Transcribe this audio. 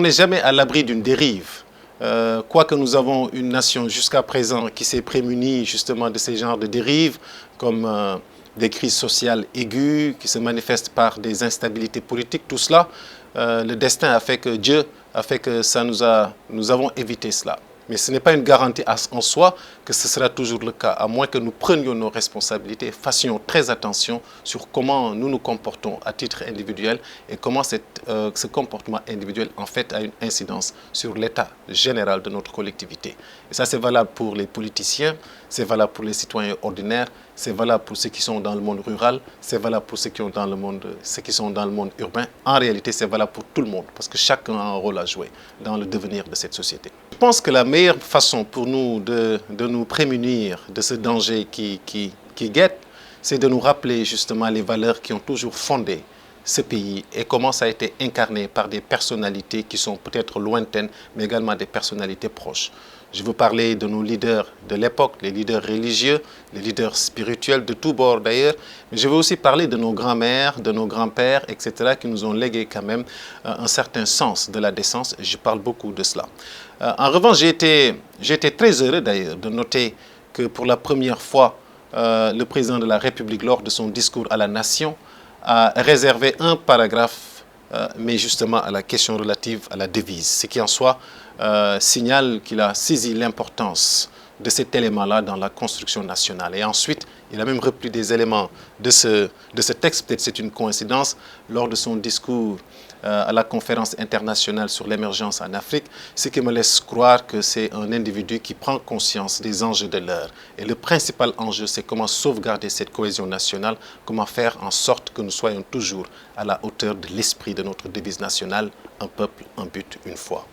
on n'est jamais à l'abri d'une dérive. Quoique nous avons une nation jusqu'à présent qui s'est prémunie justement de ces genres de dérives, comme des crises sociales aiguës qui se manifestent par des instabilités politiques, tout cela, le destin a fait que Dieu a fait que nous avons évité cela. Mais ce n'est pas une garantie en soi que ce sera toujours le cas, à moins que nous prenions nos responsabilités et fassions très attention sur comment nous nous comportons à titre individuel et comment ce comportement individuel en fait a une incidence sur l'état général de notre collectivité. Et ça, c'est valable pour les politiciens, c'est valable pour les citoyens ordinaires, c'est valable pour ceux qui sont dans le monde rural, c'est valable pour ceux qui sont dans le monde urbain. En réalité, c'est valable pour tout le monde parce que chacun a un rôle à jouer dans le devenir de cette société. Je pense que la meilleure façon pour nous de nous prémunir de ce danger qui guette, c'est de nous rappeler justement les valeurs qui ont toujours fondé ce pays et comment ça a été incarné par des personnalités qui sont peut-être lointaines, mais également des personnalités proches. Je veux parler de nos leaders de l'époque, les leaders religieux, les leaders spirituels de tous bords d'ailleurs, mais je veux aussi parler de nos grands-mères, de nos grands-pères, etc., qui nous ont légué quand même un certain sens de la décence, et je parle beaucoup de cela. En revanche, j'ai été très heureux d'ailleurs de noter que pour la première fois, le président de la République, lors de son discours à la nation, a réservé un paragraphe, mais justement à la question relative à la devise, ce qui en soi signale qu'il a saisi l'importance de cet élément-là dans la construction nationale. Et ensuite, il a même repris des éléments de ce texte, peut-être c'est une coïncidence, lors de son discours à la conférence internationale sur l'émergence en Afrique, ce qui me laisse croire que c'est un individu qui prend conscience des enjeux de l'heure. Et le principal enjeu, c'est comment sauvegarder cette cohésion nationale, comment faire en sorte que nous soyons toujours à la hauteur de l'esprit de notre devise nationale, un peuple, un but, une foi.